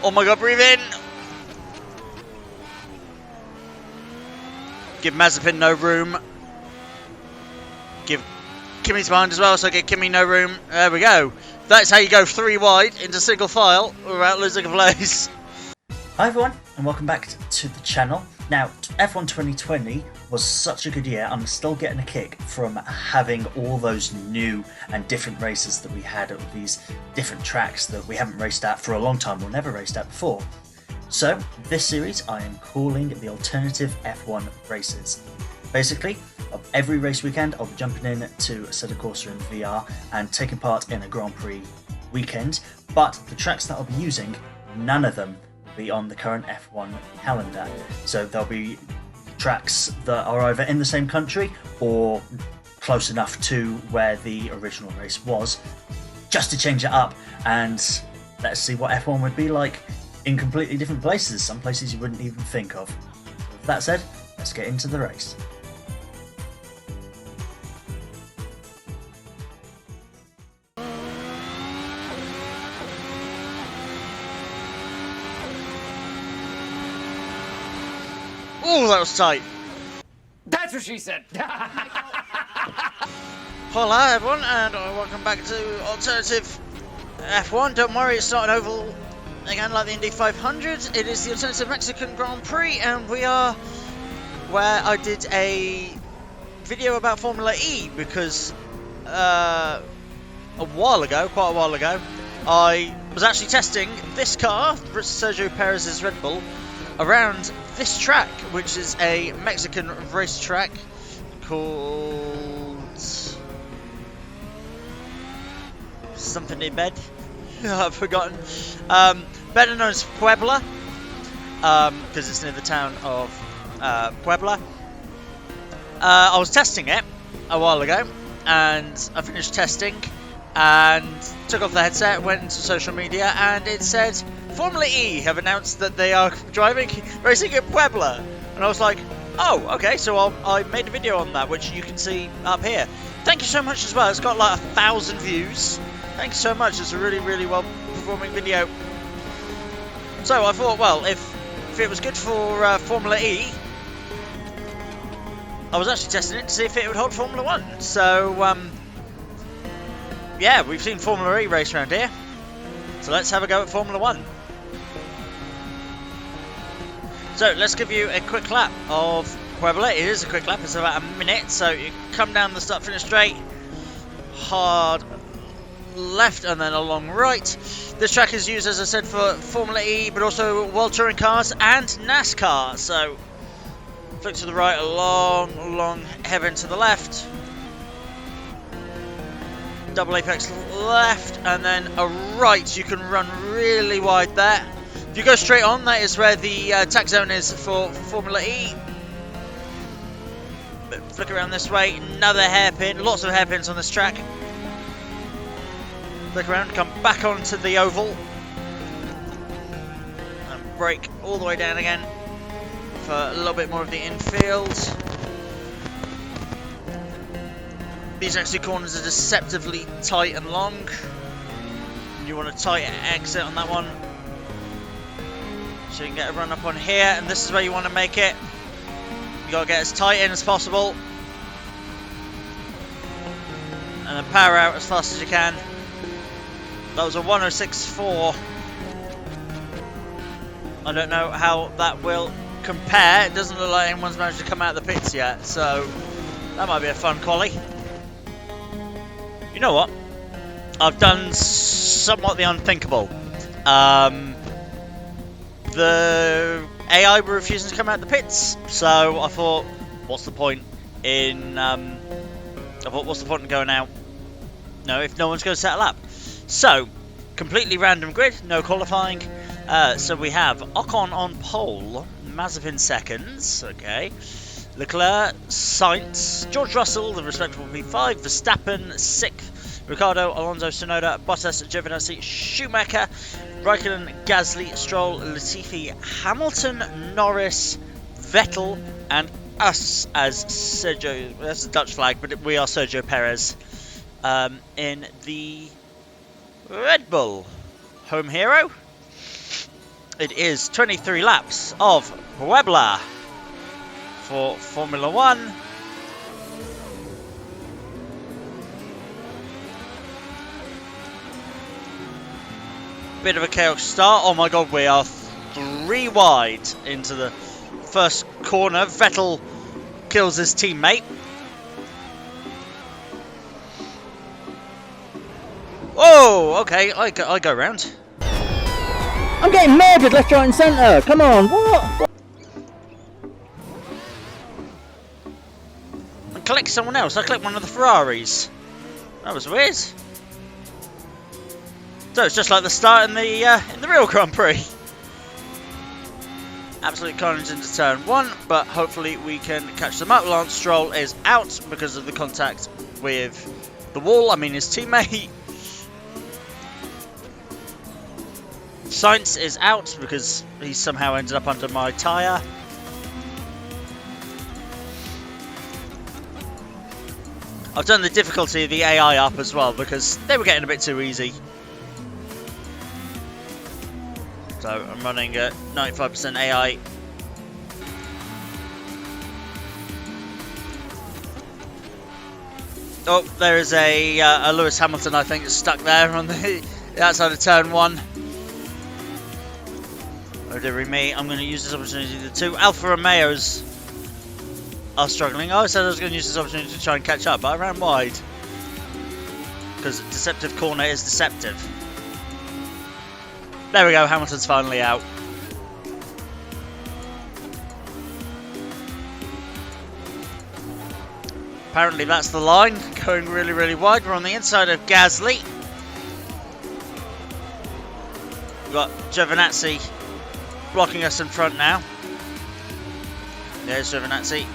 Oh my god, breathe in! Give Mazepin no room. Give Kimmy's behind as well, so give Kimmy no room. There we go. That's how you go 3 wide into single file without losing a place. Hi everyone, and welcome back to the channel. Now, F1 2020 was such a good year. I'm still getting a kick from having all those new and different races that we had at these different tracks that we haven't raced at for a long time or never raced at before. So, this series I am calling the Alternative F1 Races. Basically, every race weekend I'll be jumping in to Assetto Corsa in VR and taking part in a Grand Prix weekend, but the tracks that I'll be using, none of them be on the current F1 calendar. So there'll be tracks that are either in the same country or close enough to where the original race was, just to change it up and let's see what F1 would be like in completely different places, some places you wouldn't even think of. With that said, let's get into the race. Oh, that was tight. That's what she said. Hola everyone, and welcome back to Alternative F1. Don't worry, it's not an oval again like the Indy 500. It is the Alternative Mexican Grand Prix, and we are where I did a video about Formula E because quite a while ago, I was actually testing this car, Sergio Perez's Red Bull, around this track, which is a Mexican racetrack called something in Abed. I've forgotten. Better known as Puebla, because it's near the town of Puebla. I was testing it a while ago, and I finished testing and took off the headset, went into social media, and it said Formula E have announced that they are racing in Puebla, and I was like, oh, okay, so I made a video on that, which you can see up here. Thank you so much as well. It's got like 1,000 views. Thank you so much. It's a really, really well performing video. So I thought, well, if it was good for Formula E, I was actually testing it to see if it would hold Formula 1. So yeah, we've seen Formula E race around here, so let's have a go at Formula 1. So let's give you a quick lap of Puebla. It is a quick lap, it's about a minute. So you come down the start finish straight, hard left and then a long right. This track is used, as I said, for Formula E, but also World Touring cars and NASCAR. So flick to the right, a long heaven to the left, double apex left, and then a right. You can run really wide there. If you go straight on, that is where the tax zone is for Formula E. But flick around this way, another hairpin, lots of hairpins on this track. Flick around, come back onto the oval, and brake all the way down again for a little bit more of the infield. These exit corners are deceptively tight and long. You want a tight exit on that one, so you can get a run up on here, and this is where you want to make it. You got to get as tight in as possible, and then power out as fast as you can. That was a 106.4. I don't know how that will compare. It doesn't look like anyone's managed to come out of the pits yet, so that might be a fun quali. You know what? I've done somewhat the unthinkable. The AI were refusing to come out of the pits, so I thought, what's the point in going out? No, if no one's going to set a lap. So, completely random grid, no qualifying. So we have Ocon on pole, Mazepin seconds, okay. Leclerc, Sainz, George Russell, the respectable P5, Verstappen, 6th, Ricciardo, Alonso, Tsunoda, Bottas, Giovinazzi, Schumacher, Raikkonen, Gasly, Stroll, Latifi, Hamilton, Norris, Vettel, and us as Sergio. That's a Dutch flag, but we are Sergio Perez in the Red Bull home hero. It is 23 laps of Puebla for Formula 1. Bit of a chaos start. Oh my god, we are 3 wide into the first corner. Vettel kills his teammate. Oh, okay, I go round. I'm getting murdered left, right and centre. Come on, what? I clicked someone else. I clicked one of the Ferraris. That was weird. So it's just like the start in the real Grand Prix. Absolute carnage into turn 1, but hopefully we can catch them up. Lance Stroll is out because of the contact with the wall. I mean his teammate. Sainz is out because he somehow ended up under my tyre. I've done the difficulty of the AI up as well because they were getting a bit too easy. So I'm running at 95% AI. Oh, there is a Lewis Hamilton, I think, stuck there on the outside of turn 1. Oh dearie me, I'm going to use this opportunity. The 2 Alfa Romeos are struggling. Oh, I said I was going to use this opportunity to try and catch up, but I ran wide. Because deceptive corner is deceptive. There we go, Hamilton's finally out. Apparently that's the line, going really, really wide. We're on the inside of Gasly. We've got Giovinazzi blocking us in front now. There's Giovinazzi.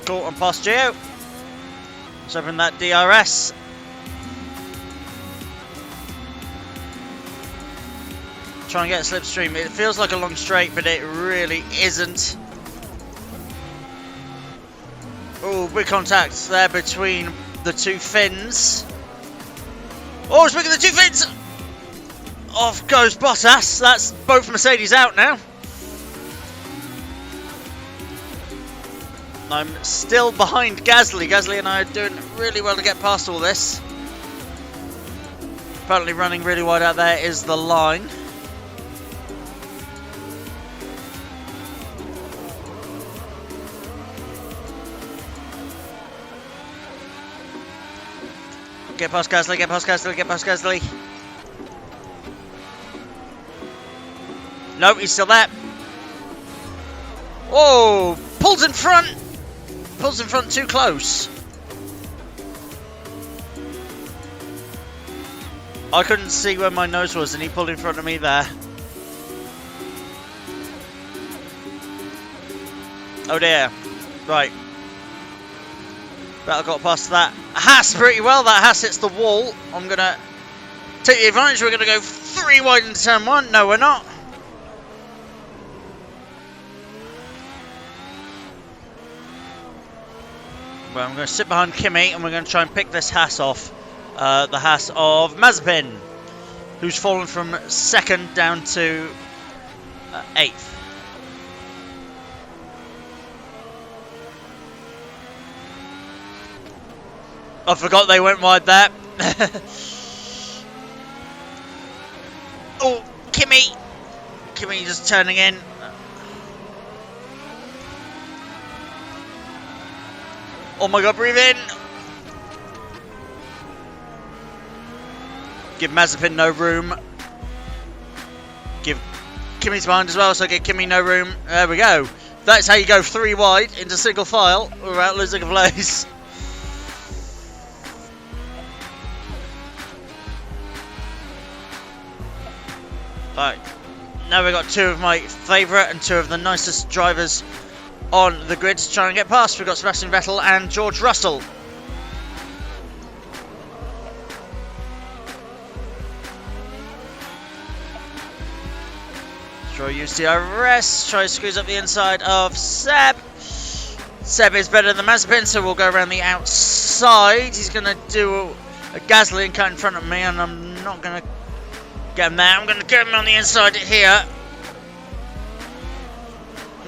Cool, I'm past Gio. Let's open that DRS. Try and get a slipstream. It feels like a long straight, but it really isn't. Oh, big contact there between the 2 fins. Oh, speaking of the 2 fins! Off goes Bottas. That's both Mercedes out now. I'm still behind Gasly. Gasly and I are doing really well to get past all this. Apparently running really wide out there is the line. Get past Gasly, get past Gasly, get past Gasly. No, he's still there. Whoa, pulls in front. Pulls in front too close. I couldn't see where my nose was and he pulled in front of me there. Oh dear. Right. But I got past that Haas pretty well. That Haas hits the wall. I'm going to take the advantage. We're going to go 3 wide into turn 1. No, we're not. Well, I'm going to sit behind Kimi and we're going to try and pick this Haas off. The Haas of Mazepin, who's fallen from 2nd down to 8th. I forgot they went wide there. Oh, Kimi just turning in. Oh my god, breathe in. Give Mazepin no room. Give Kimi's behind as well, so give Kimi no room. There we go. That's how you go 3 wide into single file without losing a place. Right, now we've got 2 of my favourite and 2 of the nicest drivers on the grid to try and get past. We've got Sebastian Vettel and George Russell. Try use DRS. Try to squeeze up the inside of Seb. Seb is better than Mazepin, so we'll go around the outside. He's going to do a Gasly cut in front of me, and I'm not going to get him there. I'm going to get him on the inside here.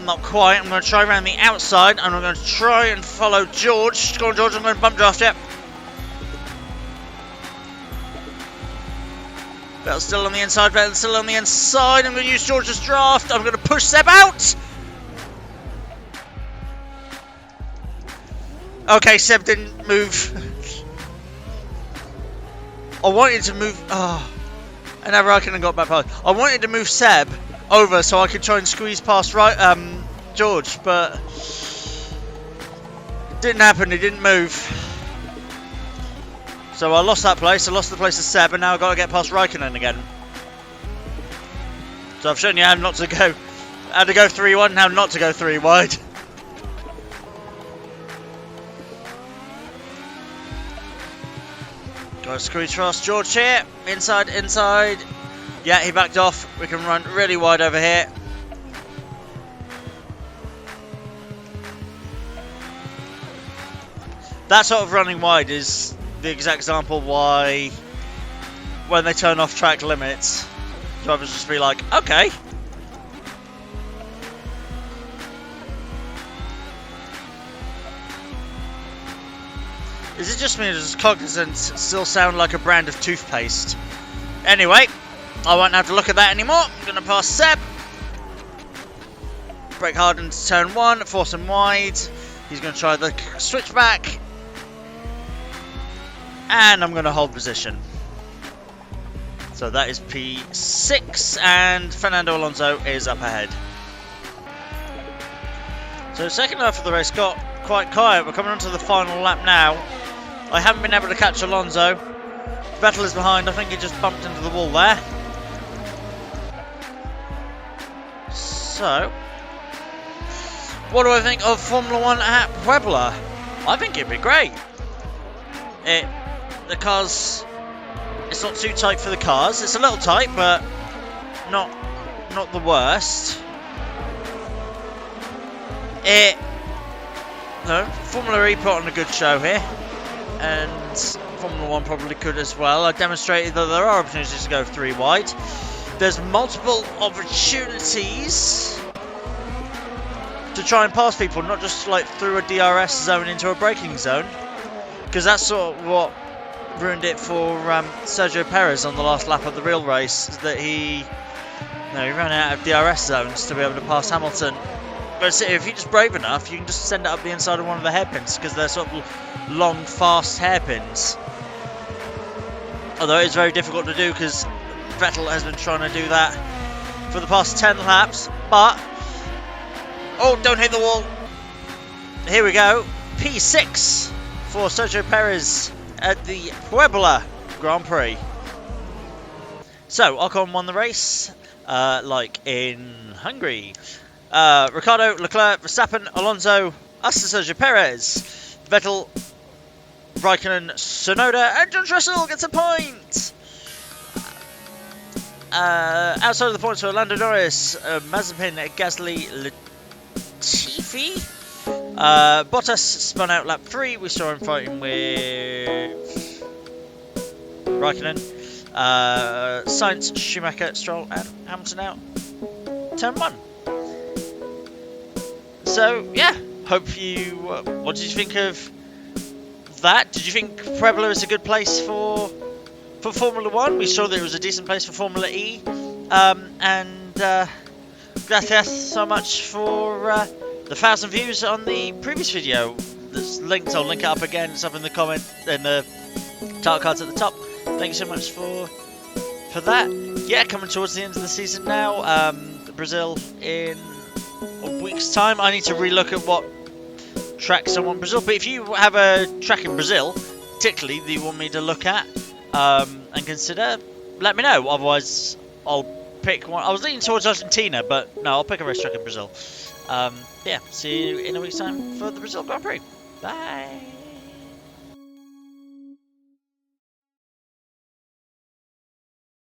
Not quite. I'm going to try around the outside, and I'm going to try and follow George. Go on, George. I'm going to bump draft it. Vettel's still on the inside. Vettel's still on the inside. I'm going to use George's draft. I'm going to push Seb out. Okay, Seb didn't move. I wanted to move. Oh, and now Raikkonen got back past. I wanted to move Seb over so I could try and squeeze past George, but it didn't happen. He didn't move. So I lost that place. I lost the place to Seb, and now I've got to get past Raikkonen again. So I've shown you how not to go. How to go 3 wide and how not to go 3 wide. Got to squeeze past George here. Inside, inside. Yeah, he backed off. We can run really wide over here. That sort of running wide is the exact example why when they turn off track limits, drivers just be like, okay. Is it just me or does Cognizant still sound like a brand of toothpaste? Anyway, I won't have to look at that anymore. I'm going to pass Seb. Brake hard into turn 1, force him wide. He's going to try the switchback. And I'm going to hold position. So that is P6, and Fernando Alonso is up ahead. So the second half of the race got quite quiet. We're coming on to the final lap now. I haven't been able to catch Alonso. Vettel is behind. I think he just bumped into the wall there. So, what do I think of Formula 1 at Puebla? I think it'd be great. The cars, it's not too tight for the cars. It's a little tight, but not the worst. Formula E put on a good show here, and Formula 1 probably could as well. I demonstrated that there are opportunities to go 3 wide. There's multiple opportunities to try and pass people, not just like through a DRS zone into a braking zone, because that's sort of what ruined it for Sergio Perez on the last lap of the real race, that he ran out of DRS zones to be able to pass Hamilton. But if you're just brave enough, you can just send it up the inside of one of the hairpins, because they're sort of long, fast hairpins. Although it is very difficult to do, because Vettel has been trying to do that for the past 10 laps. But, oh, don't hit the wall. Here we go. P6 for Sergio Perez at the Puebla Grand Prix. So, Ocon won the race, like in Hungary. Ricciardo, Leclerc, Verstappen, Alonso, us to Sergio Perez, Vettel, Raikkonen, Tsunoda, and George Russell gets a point. Outside of the points for Lando Norris, Mazepin, Gasly, Latifi. Bottas spun out lap 3. We saw him fighting with Raikkonen. Sainz, Schumacher, Stroll, and Hamilton out turn 1. So, yeah, hope you... what did you think of that? Did you think Puebla is a good place for Formula 1? We saw that it was a decent place for Formula E. Gracias so much for the 1,000 views on the previous video. That's linked. I'll link it up again. It's up in the comment, in the title cards at the top. Thank you so much for that. Yeah, coming towards the end of the season now. Brazil in a week's time. I need to relook at what tracks I want Brazil. But if you have a track in Brazil, particularly that you want me to look at and consider, let me know. Otherwise, I'll pick one. I was leaning towards Argentina, but no, I'll pick a racetrack in Brazil. Yeah, see you in a week's time for the Brazil Grand Prix. Bye.